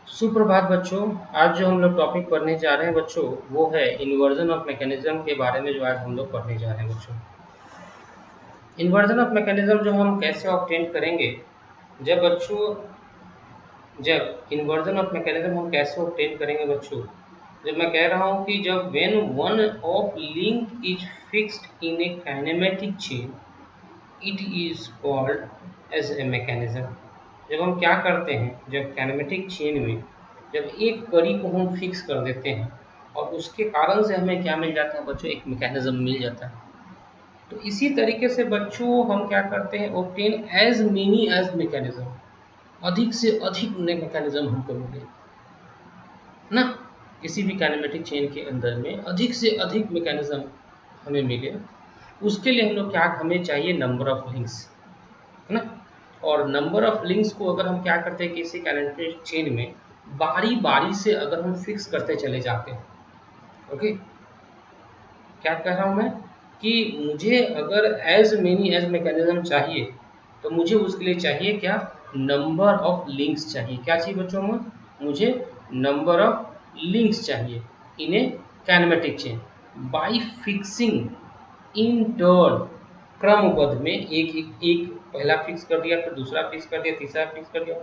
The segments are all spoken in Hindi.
सुप्रभात बच्चों। आज जो हम लोग टॉपिक पढ़ने जा रहे हैं बच्चों, वो है इन्वर्जन ऑफ मैकेनिज्म के बारे में जो आज हम लोग पढ़ने जा रहे हैं बच्चों। इन्वर्जन ऑफ मैकेनिज्म जो हम कैसे ऑब्टेन करेंगे, जब बच्चों जब इन्वर्जन ऑफ मैकेनिज्म हम कैसे ऑब्टेन करेंगे बच्चों, जब मैं कह रहा हूँ कि जब when one of link is fixed in a kinematic chain it is called as a mechanism. जब हम क्या करते हैं, जब काइनेमेटिक चेन में जब एक कड़ी को हम फिक्स कर देते हैं और उसके कारण से हमें क्या मिल जाता है बच्चों, एक मैकेनिज्म मिल जाता है। तो इसी तरीके से बच्चों हम क्या करते हैं, obtain as many as mechanism, अधिक से अधिक मैकेनिज्म हमको मिले ना। किसी भी काइनेमेटिक चेन के अंदर में अधिक से अधिक मैकेनिज्म हमें मिले, उसके लिए हम लोग क्या हमें चाहिए, नंबर ऑफ लिंक्स, है ना। और नंबर ऑफ लिंक्स को अगर हम क्या करते हैं, किसी काइनेमेटिक चेन में बारी बारी से अगर हम फिक्स करते चले जाते हैं, ओके। क्या कह रहा हूं मैं कि मुझे अगर एज मेनी एज मैकेनिज्म चाहिए, तो मुझे उसके लिए चाहिए क्या, नंबर ऑफ लिंक्स चाहिए। क्या चाहिए बच्चों में, मुझे नंबर ऑफ लिंक्स चाहिए in a kinematic chain by fixing in turn, क्रमबद्ध में एक एक एक पहला फिक्स कर दिया, फिर दूसरा फिक्स कर दिया, तीसरा फिक्स कर दिया।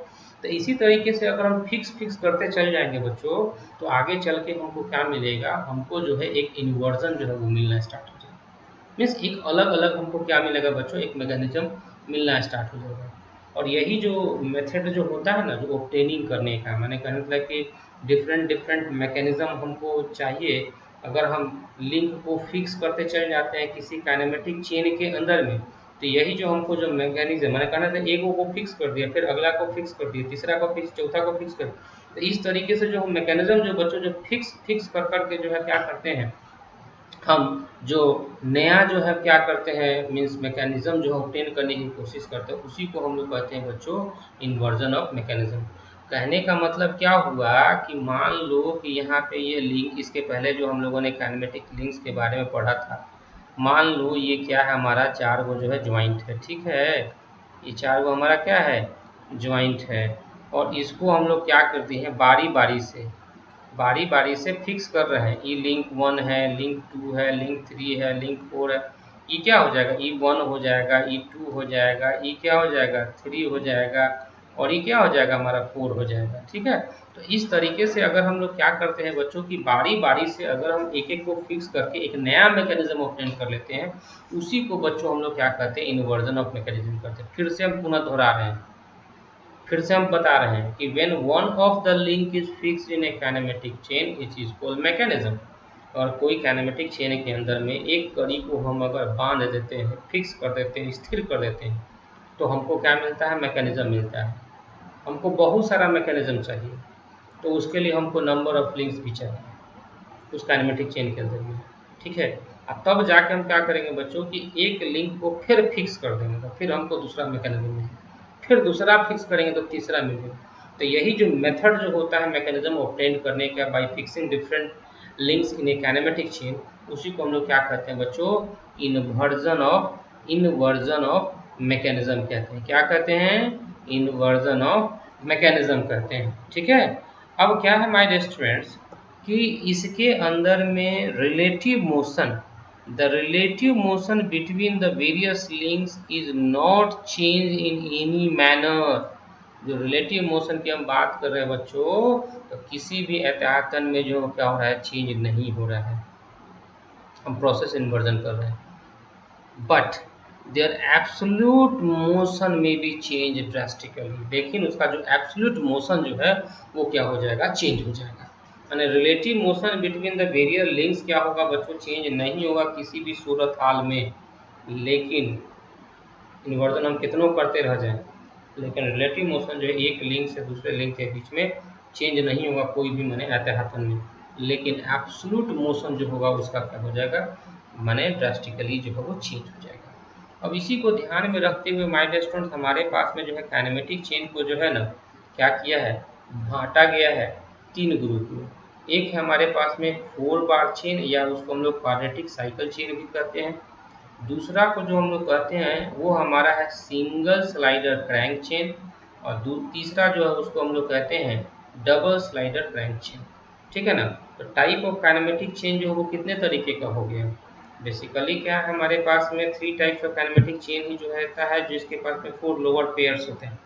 तो इसी तरीके से अगर हम फिक्स करते चल जाएंगे बच्चों, तो आगे चल के हमको क्या मिलेगा, हमको जो है एक इन्वर्जन जो है वो मिलना स्टार्ट हो जाएगा। मीन्स एक अलग अलग हमको क्या मिलेगा बच्चों, एक मैकेनिज्म मिलना स्टार्ट हो जाएगा। और यही जो मेथड जो होता है ना, जो ऑब्टेनिंग करने का, मैंने कहना मतलब कि डिफरेंट डिफरेंट मैकेनिज्म हमको चाहिए। अगर हम लिंक को फिक्स करते चले जाते हैं किसी काइनेमेटिक चेन के अंदर में, तो यही जो हमको जो मैकेनिज्म, मैंने कहना था एक को फिक्स कर दिया, फिर अगला को फिक्स कर दिया, तीसरा को फिक्स, चौथा को फिक्स कर, तो इस तरीके से जो हम मैकेनिज्म जो बच्चों जो फिक्स फिक्स कर करके जो है क्या करते हैं, हम जो नया जो है क्या करते हैं, मीन्स मैकेनिज्म जो ऑब्टेन करने की कोशिश करते हैं, उसी को हम लोग कहते हैं बच्चों इन्वर्जन ऑफ मैकेनिज्म। कहने का मतलब क्या हुआ कि मान लो कि यहाँ पे ये लिंक, इसके पहले जो हम लोगों ने काइनेमेटिक लिंक्स के बारे में पढ़ा था, मान लो ये क्या है, हमारा चार गो जो है ज्वाइंट है, ठीक है। ये चार गो हमारा क्या है, ज्वाइंट है। और इसको हम लोग क्या करते हैं, बारी बारी से फिक्स कर रहे हैं। ई लिंक 1 है, लिंक 2 है, लिंक 3 है, लिंक 4 है। ई क्या हो जाएगा, ई 1 हो जाएगा, ई 2 हो जाएगा, ई क्या हो जाएगा, 3 हो जाएगा, और ये क्या हो जाएगा, हमारा 4 हो जाएगा, ठीक है। तो इस तरीके से अगर हम लोग क्या करते हैं बच्चों की, बारी बारी से अगर हम एक एक को फिक्स करके एक नया मैकेनिज्म ऑब्टेन कर लेते हैं, उसी को बच्चों हम लोग क्या कहते हैं, इन्वर्जन ऑफ मैकेनिज्म करते हैं। फिर से हम पुनः दोहरा रहे हैं, फिर से हम बता रहे हैं कि when one of the link is fixed in a kinematic chain it is called mechanism। और कोई काइनेमेटिक चेन के अंदर में एक कड़ी को हम अगर बांध देते हैं, फिक्स कर देते हैं, स्थिर कर देते हैं, तो हमको क्या मिलता है, मैकेनिज्म मिलता है। हमको बहुत सारा मैकेनिज्म चाहिए, तो उसके लिए हमको नंबर ऑफ लिंक्स भी चाहिए उस काइनेमेटिक चेन के अंदर में, ठीक है। अब तब जाके हम क्या करेंगे बच्चों कि एक लिंक को फिर फिक्स कर देंगे, तो फिर हमको दूसरा मैकेनिज्म मिलेगा, फिर दूसरा फिक्स करेंगे तो तीसरा मिलेगा। तो यही जो मेथड जो होता है मैकेनिज्म ऑब्टेन करने का bye fixing different links in a kinematic chain, उसी को हम लोग क्या कहते हैं बच्चों, इन्वर्जन ऑफ मैकेनिज्म कहते हैं। क्या कहते हैं, इन्वर्जन ऑफ मैकेनिज्म कहते हैं, ठीक है। अब क्या है माय स्टूडेंट्स कि इसके अंदर में relative motion between the various links is not change in any manner. जो रिलेटिव मोशन की हम बात कर रहे हैं बच्चों, तो किसी भी एहतियातन में जो क्या हो रहा है, चेंज नहीं हो रहा है, हम प्रोसेस इन्वर्जन कर रहे हैं। बट देयर एब्सोल्यूट मोशन में भी चेंज ड्रास्टिकली, लेकिन उसका जो एब्सोल्यूट मोशन जो है वो क्या हो जाएगा, चेंज हो जाएगा। यानी relative motion between the various links क्या होगा बच्चों, चेंज नहीं होगा किसी भी सूरत हाल में। लेकिन इन्वर्जन हम कितनों करते रह जाएं, लेकिन रिलेटिव मोशन जो है एक लिंक से दूसरे लिंक के बीच में चेंज नहीं होगा कोई भी माने एहतियातन में। लेकिन एब्सोल्यूट मोशन जो होगा उसका क्या हो जाएगा, माने ड्रास्टिकली जो है वो चेंज हो जाएगा। अब इसी को ध्यान में रखते हुए माय डियर स्टूडेंट्स, हमारे पास में जो है काइनेमेटिक चेन को जो है ना क्या किया है, बांटा गया है तीन ग्रुप में। एक है हमारे पास में 4 बार चेन, या उसको हम लोग क्वाड्रेटिक साइकिल चेन भी कहते हैं। दूसरा को जो हम लोग कहते हैं वो हमारा है सिंगल स्लाइडर क्रैंक चेन। और तीसरा जो है उसको हम लोग कहते हैं डबल स्लाइडर क्रैंक चेन, ठीक है ना। तो टाइप ऑफ काइनेमेटिक चेन जो है वो कितने तरीके का हो गया। बेसिकली क्या है, हमारे पास में 3 टाइप्स ऑफ काइनेमेटिक चेन ही जो रहता है, जिसके पास में 4 लोअर पेयर्स होते हैं।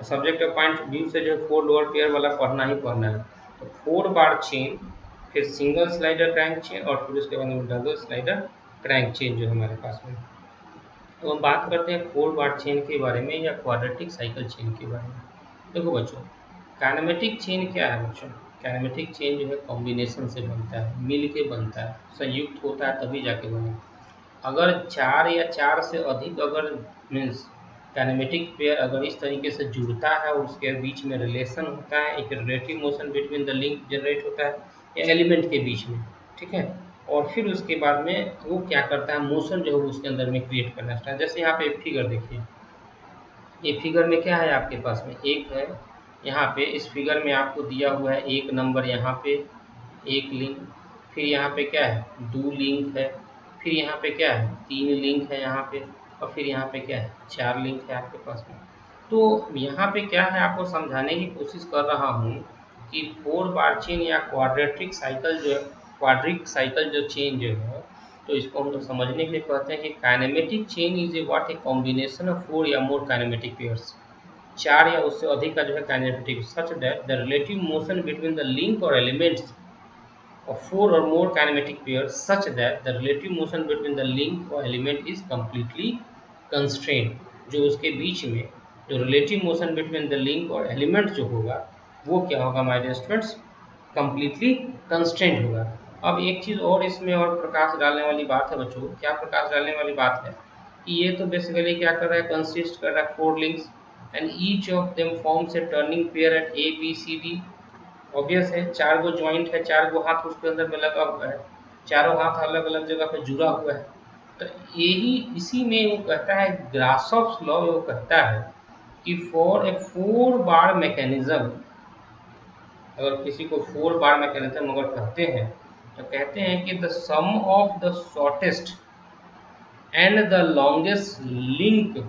सब्जेक्ट ऑफ पॉइंट व्यू से जो 4 लोअर पेयर वाला पढ़ना ही पढ़ना है। तो 4 बार चेन, फिर सिंगल स्लाइडर क्रैंक चेन, और फिर उसके बाद में डबल स्लाइडर क्रैंक चेन जो हमारे पास में। तो हम बात करते हैं 4 बार चेन के बारे में या क्वाड्रेटिक साइकिल चेन के बारे में। देखो बच्चों, काइनेमेटिक चेन क्या है बच्चों। काइनेमेटिक चेन जो है कॉम्बिनेशन से बनता है, मिल के बनता है, संयुक्त होता है तभी जाके बने। अगर 4 या 4 से अधिक अगर मीन्स काइनेमेटिक पेयर अगर इस तरीके से जुड़ता है और उसके बीच में रिलेशन होता है, एक relative motion between the link generate होता है या एलिमेंट के बीच में, ठीक है। और फिर उसके बाद में वो क्या करता है, मोशन जो है उसके अंदर में क्रिएट करना स्टार्ट। जैसे यहाँ पे एक फिगर देखिए, ये फिगर में क्या है आपके पास में, एक है यहाँ पे, इस फिगर में आपको दिया हुआ है एक नंबर, यहाँ पे एक लिंक, फिर यहाँ पे क्या है 2 लिंक है, फिर यहाँ पे क्या है 3 लिंक है यहाँ पे, और फिर यहाँ पे क्या है 4 लिंक है आपके पास में। तो यहाँ पे क्या है, आपको समझाने की कोशिश कर रहा हूँ कि 4 बार चेन या क्वाड्रेटिक साइकिल जो है, क्वाड्रिक साइकिल जो चेन जो है, तो इसको हम लोग समझने के लिए कहते हैं कि kinematic chain is a what a combination of 4 या मोर काइनेमेटिक पेयर्स, 4 या उससे अधिक का जो है kinematic, such that the relative motion between the link और elements of 4 or more kinematic pairs such that the relative motion between the link or element is completely constrained। जो उसके बीच में जो relative motion between the link और element जो होगा वो क्या होगा my dear students, completely constrained होगा। अब एक चीज़ और इसमें और प्रकाश डालने वाली बात है बच्चों, क्या प्रकाश डालने वाली बात है कि ये तो बेसिकली क्या कर रहा है, कंसिस्ट कर रहा है 4 links and each of them forms a turning pair at A B C D. Obvious है, 4 गो जॉइंट है, 4 गो हाथ उसके अंदर में लगा हुआ है, चारों हाथ अलग अलग जगह पे जुड़ा हुआ है। तो यही इसी में वो कहता है, ग्रासॉफ्स लॉ वो कहता है कि फॉर ए 4 बार मैकेनिज्म, अगर किसी को 4 बार मैकेनिज्म अगर कहते हैं तो कहते हैं कि the sum of the shortest and the longest link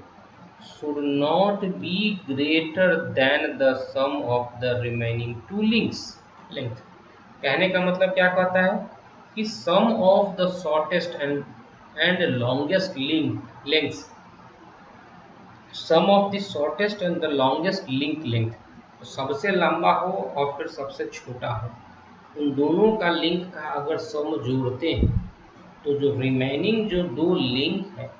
should not be greater than the sum of the remaining 2 links length। कहने का मतलब क्या कहता है कि sum of the shortest and longest link length, sum of the shortest and the longest link length, सबसे लंबा हो और फिर सबसे छोटा हो, उन दोनों का लिंक का अगर सम जोड़ते हैं तो जो रिमेनिंग जो 2 लिंक है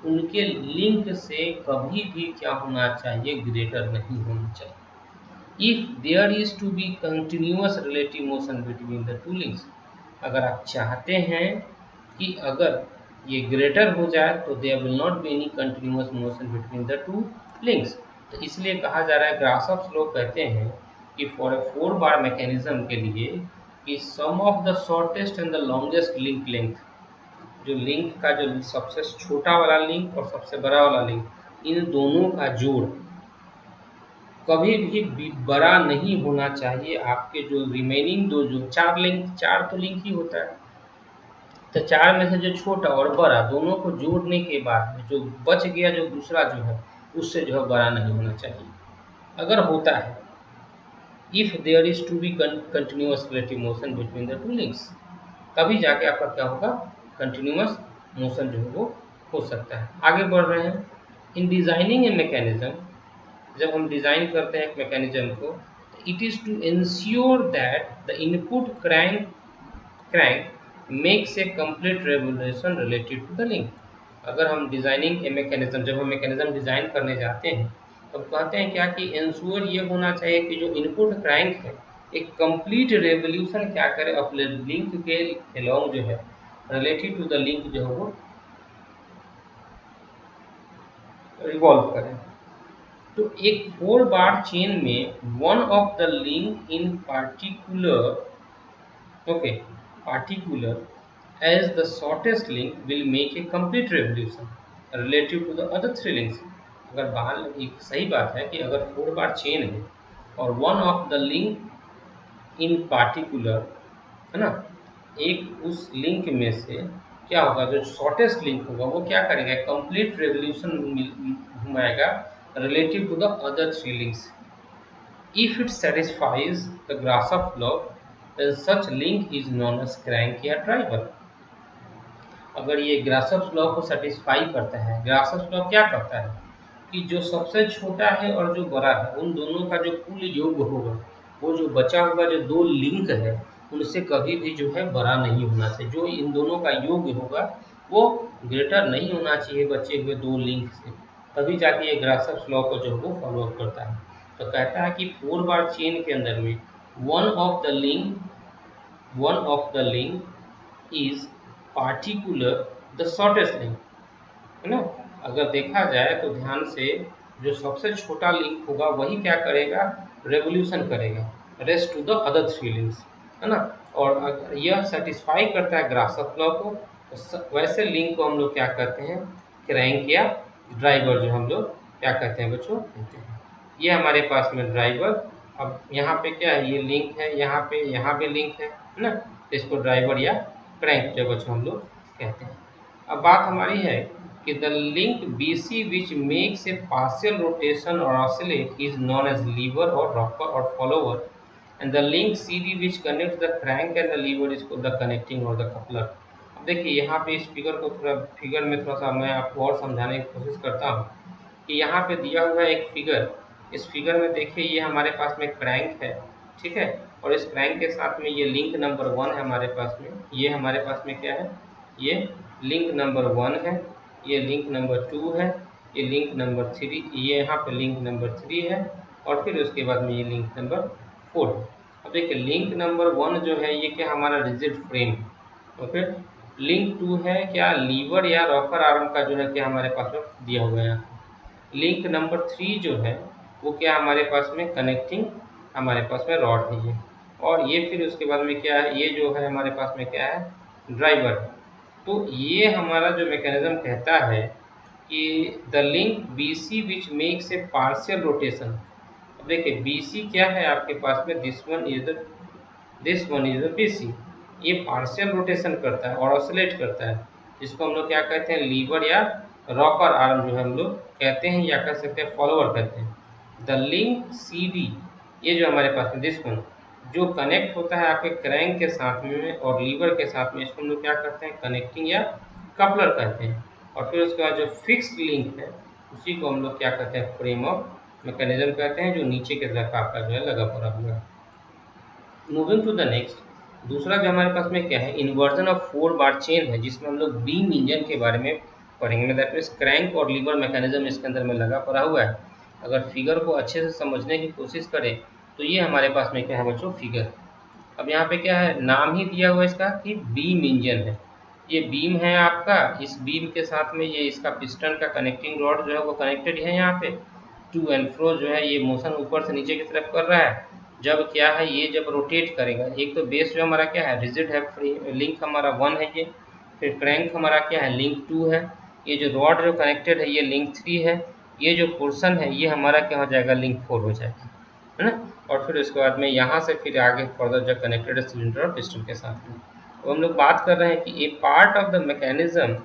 उनके लिंक से कभी भी क्या होना चाहिए, ग्रेटर नहीं होना चाहिए। If there is to be continuous relative motion between the 2 links, अगर आप चाहते हैं कि अगर ये ग्रेटर हो जाए तो there will not be any continuous motion between the 2 links. तो इसलिए कहा जा रहा है, ग्रासॉफ्स लोग कहते हैं कि फॉर ए 4 बार मैकेनिज्म के लिए कि sum of the shortest and the longest link length, जो लिंक का जो सबसे छोटा वाला लिंक और सबसे बड़ा वाला लिंक, इन दोनों का जोड़ कभी भी बड़ा नहीं होना चाहिए आपके जो रिमेनिंग दो, जो 4 लिंक, 4 तो लिंक ही होता है, तो 4 में से जो छोटा और बड़ा दोनों को जोड़ने के बाद में जो बच गया जो दूसरा जो है उससे जो है बड़ा नहीं होना चाहिए। अगर होता है if there is to be continuous relative motion between the 2 links, तभी जाके आपका क्या होगा, कंटिन्यूअस मोशन जो है वो हो सकता है। आगे बढ़ रहे हैं, इन डिजाइनिंग ए मैकेनिज्म, जब हम डिजाइन करते हैं एक मैकेनिज्म को, it is to ensure that the input crank makes a complete revolution related to the link. अगर हम डिजाइनिंग ए मैकेनिज्म, जब हम मैकेनिज्म डिजाइन करने जाते हैं तब कहते हैं क्या कि इंश्योर ये होना चाहिए कि जो इनपुट क्रैंक है एक कंप्लीट रेवोल्यूशन क्या करे अपने लिंक के अलोंग जो है, रिलेटेड टू द लिंक जो है वो रिवॉल्व करे। तो एक 4 बार चेन में one of the link in particular as the shortest link will make a complete revolution relative to the other 3 links। अगर बाल एक सही बात है कि अगर 4 बार चेन है और one of the link in particular है ना, एक उस लिंक में से क्या होगा, जो शॉर्टेस्ट लिंक होगा वो क्या करेगा, कंप्लीट रेवोल्यूशन घुमाएगा relative to the other 3 links. If it satisfies the Grashof law, then such link is known as crank या driver। अगर ये ग्रासफ लॉ को सेटिस्फाई करता है, ग्रासफ लॉ क्या करता है कि जो सबसे छोटा है और जो बड़ा है उन दोनों का जो कुल योग होगा, वो जो बचा हुआ जो दो लिंक है उनसे कभी भी जो है बड़ा नहीं होना चाहिए। जो इन दोनों का योग होगा वो ग्रेटर नहीं होना चाहिए बचे हुए दो लिंक से, तभी जाके ये ग्रासफ लॉ को जो है वो फॉलो अप करता है। तो कहता है कि 4 बार चेन के अंदर में one of the link is particular the shortest link, है ना। अगर देखा जाए तो ध्यान से जो सबसे छोटा लिंक होगा वही क्या करेगा, रेवोल्यूशन करेगा rest to the other three links, है ना। और अगर यह सेटिस्फाई करता है ग्रासफ लॉ को तो वैसे लिंक को हम लोग क्या कहते हैं, क्रैंक या ड्राइवर जो हम लोग क्या कहते हैं बच्चों, कहते हैं। ये हमारे पास में ड्राइवर, अब यहाँ पे क्या है, ये लिंक है, यहाँ पे लिंक है ना, तो इसको ड्राइवर या क्रैंक जो बच्चों हम लोग कहते हैं। अब बात हमारी है कि the link BC which makes a partial rotation or oscillate is known as lever or rocker or follower, and the link CD which connects the crank and the lever is called the connecting or the coupler। अब देखिए यहाँ पे इस फिगर में थोड़ा सा मैं आपको और समझाने की कोशिश करता हूँ कि यहाँ पे दिया हुआ है एक फिगर। इस फिगर में देखिए ये हमारे पास में क्रैंक है, ठीक है, और इस क्रैंक के साथ में ये लिंक नंबर 1 है हमारे पास में, ये हमारे पास में क्या है, ये लिंक नंबर 1 है, ये लिंक नंबर 2 है, ये लिंक नंबर 3, ये यहाँ पे लिंक नंबर 3 है, और फिर उसके बाद में ये लिंक नंबर 4 है। अब देखिए लिंक नंबर 1 जो है ये क्या हमारा रिजिड फ्रेम, ओके। लिंक 2 है क्या, लीवर या रॉकर आर्म का जो है क्या हमारे पास में दिया हुआ है। लिंक नंबर 3 जो है वो क्या हमारे पास में कनेक्टिंग हमारे पास में रॉड है ये, और ये फिर उसके बाद में क्या है, ये जो है हमारे पास में क्या है, ड्राइवर है। तो ये हमारा जो मैकेनिज्म कहता है कि the link BC which makes a partial rotation. अब देखिए BC क्या है आपके पास में, this one is the BC, ये पार्शियल रोटेशन करता है और ऑसिलेट करता है, जिसको हम लोग क्या कहते हैं, लीवर या रॉकर आर्म जो है हम लोग कहते हैं, या कह सकते हैं फॉलोअर कहते हैं। द लिंक CD, ये जो हमारे पास में दिस वन जो कनेक्ट होता है आपके क्रैंक के साथ में और लीवर के साथ में, इसको हम लोग क्या करते हैं, कनेक्टिंग या कपलर कहते हैं। और फिर उसके बाद जो फिक्स्ड लिंक है उसी को हम लोग क्या कहते हैं, फ्रेम ऑफ मैकेनिज्म कहते हैं, जो नीचे के तरफ आपका जो है लगा पड़ा हुआ है। मूविंग टू द नेक्स्ट, दूसरा जो हमारे पास में क्या है, इन्वर्जन ऑफ 4 बार चेन है, जिसमें हम लोग बीम इंजन के बारे में पढ़ेंगे। दैट मीन्स क्रैंक और लीवर मैकेनिज्म इसके अंदर में लगा पड़ा हुआ है। अगर फिगर को अच्छे से समझने की कोशिश करें तो ये हमारे पास में क्या है बच्चों, फिगर। अब यहाँ पे क्या है, नाम ही दिया हुआ इसका कि बीम इंजन है। ये बीम है आपका, इस बीम के साथ में ये इसका पिस्टन का कनेक्टिंग रॉड जो है वो कनेक्टेड है यहाँ पे, टू एंड फ्रो जो है ये मोशन ऊपर से नीचे की तरफ कर रहा है। जब क्या है, ये जब रोटेट करेगा, एक तो बेस जो हमारा क्या है, रिजिड है, लिंक हमारा 1 है ये, फिर क्रैंक हमारा क्या है, लिंक 2 है, ये जो रॉड जो कनेक्टेड है ये लिंक 3 है, ये जो पोर्शन है ये हमारा क्या हो जाएगा, लिंक 4 हो जाएगा, है ना। और फिर उसके बाद में यहाँ से फिर आगे फर्दर जब कनेक्टेड है सिलेंडर और पिस्टन के साथ में। तो हम लोग बात कर रहे हैं कि a part of the mechanism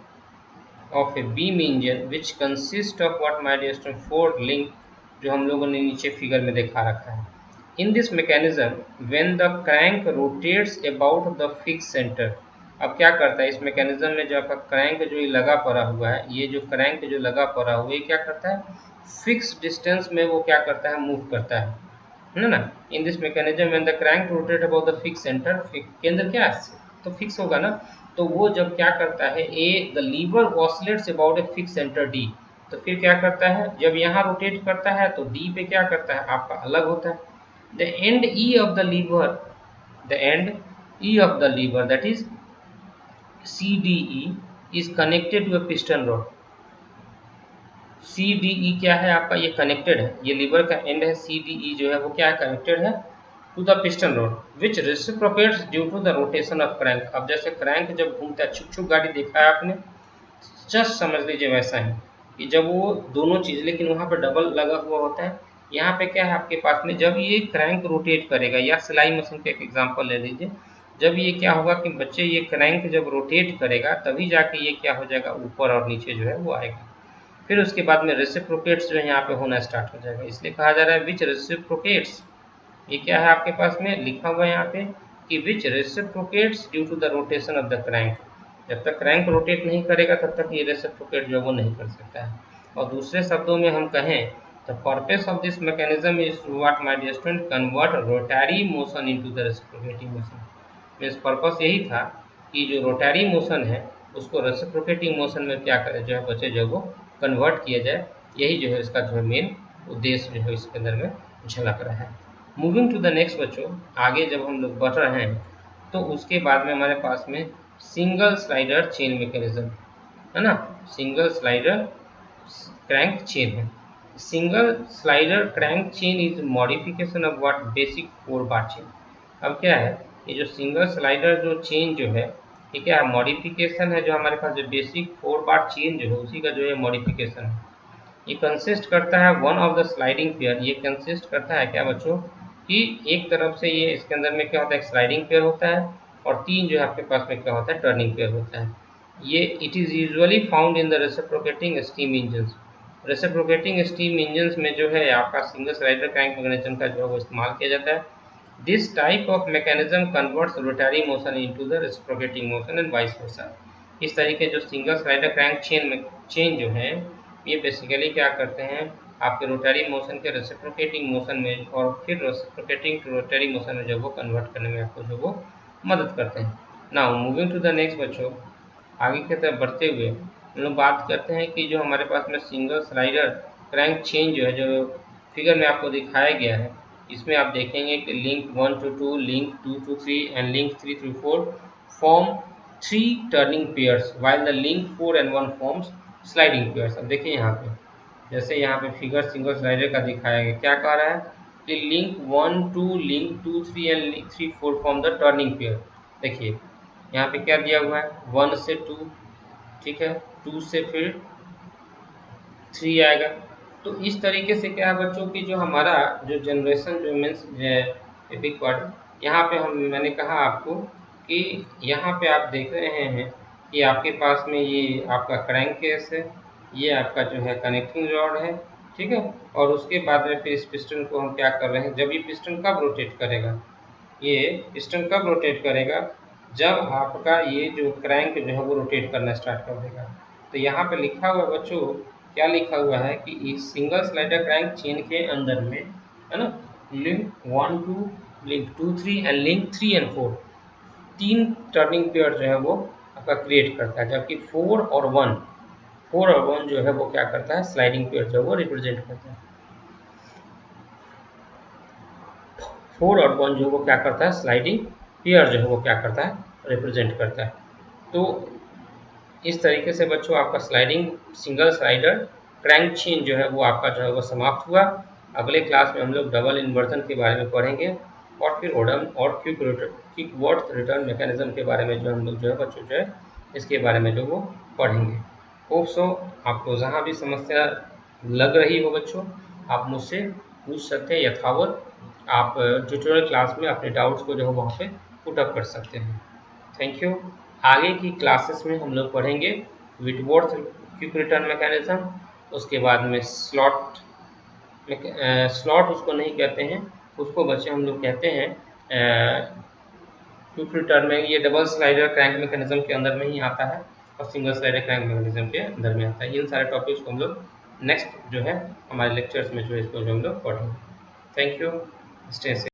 of a beam engine which consist of what my dear student 4 link, जो हम लोगों ने नीचे फिगर में दिखा रखा है। In this mechanism when the crank rotates about the fix centre. अब क्या करता है इस मैकेनिज्म में, जो आपका क्रैंक जो ये लगा पड़ा हुआ है, ये जो क्रैंक जो लगा पड़ा हुआ है, ये क्या करता है, फिक्स डिस्टेंस में वो क्या करता है, मूव करता है ना। In this mechanism when the crank rotate about the fix centre, केंद्र क्या है तो फिक्स होगा ना, तो वो जब क्या करता है, the lever oscillates about a fix centre D, तो फिर क्या करता है, जब यहाँ रोटेट करता है तो D पे क्या करता है आपका अलग होता है। The end E of the lever, the end E of the lever that is CDE is connected to a piston rod. CDE क्या है आपका, ये कनेक्टेड है, ये लीवर का एंड है, CDE जो है वो क्या है, कनेक्टेड है to the piston rod which reciprocates due to the rotation of crank. अब जैसे क्रैंक जब घूमता है, छुक छुक गाड़ी देखा है आपने, जस्ट समझ लीजिए वैसा ही कि जब वो दोनों चीज़, लेकिन वहाँ पे डबल लगा हुआ होता है। यहाँ पे क्या है आपके पास में, जब ये क्रैंक रोटेट करेगा, या सिलाई मशीन का एक एग्जांपल ले लीजिए, जब ये क्या होगा कि बच्चे ये क्रैंक जब रोटेट करेगा तभी जाके ये क्या हो जाएगा, ऊपर और नीचे जो है वो आएगा। फिर उसके बाद में रेसिप्रोकेट्स जो है यहाँ पे होना स्टार्ट हो जाएगा, इसलिए कहा जा रहा है विच रेसिप्रोकेट्स ये क्या है आपके पास में लिखा हुआ है यहाँ पे कि which reciprocates due to the rotation of the crank. जब तक क्रैंक रोटेट नहीं करेगा तब तक ये रेसिप्रोकेट जो है वो नहीं कर सकता है। और दूसरे शब्दों में हम कहें तो purpose of this mechanism is what my dear student convert rotary motion into the reciprocating motion. Means purpose यही था कि जो रोटरी मोशन है उसको रेसिप्रोकेटिंग मोशन में क्या करें जो है बच्चे जो है वो कन्वर्ट किया जाए। यही जो है इसका जो है मेन उद्देश्य जो है इसके अंदर में झलक रहा है। मूविंग टू द नेक्स्ट बच्चों, आगे जब हम लोग बढ़ रहे हैं तो उसके बाद में हमारे पास में सिंगल स्लाइडर चेन मैकेनिज्म है ना। सिंगल स्लाइडर क्रैंक चेन है। Single slider crank chain is modification of what basic 4 bar chain. अब क्या है, ये जो सिंगल स्लाइडर जो चेन जो है ये क्या है, मॉडिफिकेशन है। जो हमारे पास जो बेसिक 4 बार चेन जो है उसी का जो है मॉडिफिकेशन है। ये कंसिस्ट करता है one of the sliding pair. ये कंसिस्ट करता है क्या बच्चों कि एक तरफ से ये इसके अंदर में क्या होता है, एक स्लाइडिंग पेयर होता है और 3 जो है आपके पास में क्या होता है, टर्निंग पेयर होता है। ये it is usually found in the reciprocating steam engines. Reciprocating steam engines में जो है आपका सिंगल स्लाइडर क्रैंक मैकेनिज्म का जो है वो इस्तेमाल किया जाता है। This type of mechanism converts rotary motion into the reciprocating motion and vice versa. इस तरीके जो सिंगल स्लाइडर क्रैंक चेन जो है ये बेसिकली क्या करते हैं, आपके रोटरी मोशन के रेसिप्रोकेटिंग मोशन में और फिर रेसिप्रोकेटिंग टू रोटरी मोशन में जो वो कन्वर्ट करने में आपको जो वो मदद करते हैं। Now moving to the next बच्चों, आगे की तरफ बढ़ते हुए हम लोग बात करते हैं कि जो हमारे पास में सिंगल स्लाइडर क्रैंक चेन जो है जो फिगर में आपको दिखाया गया है, इसमें आप देखेंगे कि link 1 to 2, link 2 to 3 and link 3 to 4 form 3 turning pairs while the link 4 and 1 forms sliding pairs. अब देखिए यहाँ पे जैसे यहाँ पे फिगर सिंगल स्लाइडर का दिखाया गया, क्या कह रहा है कि link 1 2 link 2 3 and link 3 4 form the turning pair. देखिए यहाँ पे क्या दिया हुआ है, 1 से 2, ठीक है, 2 से फिर 3 आएगा। तो इस तरीके से क्या है बच्चों की जो हमारा जो जनरेशन जो मीन्स एपिक वर्ड, यहाँ पे हम मैंने कहा आपको कि यहाँ पे आप देख रहे हैं कि आपके पास में ये आपका क्रैंक केस है, ये आपका जो है कनेक्टिंग रॉड है, ठीक है। और उसके बाद में फिर इस पिस्टन को हम क्या कर रहे हैं, जब ये पिस्टन कब रोटेट करेगा, ये पिस्टन कब रोटेट करेगा, जब आपका ये जो क्रैंक जो है वो रोटेट करना स्टार्ट कर देगा। तो यहाँ पे लिखा हुआ है बच्चों, क्या लिखा हुआ है कि इस सिंगल स्लाइडर क्रैंक चेन के अंदर में है ना, link 1 2 link 2 3 and link 3 and 4 3 turning pair जो है वो आपका क्रिएट करता है, जबकि 4 और 1 जो है वो क्या करता है, स्लाइडिंग पेयर जो है वो रिप्रेजेंट करता है। 4 और 1 जो है वो क्या करता है, स्लाइडिंग पेयर जो है वो क्या करता है, रिप्रेजेंट करता है। तो इस तरीके से बच्चों आपका sliding single slider crank chain जो है वो आपका जो है वो समाप्त हुआ। अगले क्लास में हम लोग डबल इन्वर्जन के बारे में पढ़ेंगे और फिर ओडम और क्विक वर्थ रिटर्न मैकेनिज्म के बारे में जो हम लोग जो है बच्चों जो है इसके बारे में जो वो पढ़ेंगे। होप सो आपको जहाँ भी समस्या लग रही हो बच्चों, आप मुझसे पूछ सकते हैं यथावत। आप ट्यूटोरियल क्लास में अपने डाउट्स को जो है वहाँ पे पुट अप कर सकते हैं। Thank you. आगे की क्लासेस में हम लोग पढ़ेंगे विटवर्थ क्विक रिटर्न मैकेनिज्म, उसके बाद में स्लॉट स्लॉट उसको नहीं कहते हैं, उसको बच्चे हम लोग कहते हैं क्विक रिटर्न में ये डबल स्लाइडर क्रैंक मैकेनिज्म के अंदर में ही आता है और सिंगल स्लाइडर क्रैंक मैकेनिज्म के अंदर में आता है। इन सारे टॉपिक्स को हम लोग नेक्स्ट जो है हमारे लेक्चर्स में जो है इसको जो हम लोग पढ़ेंगे। Thank you, stay safe.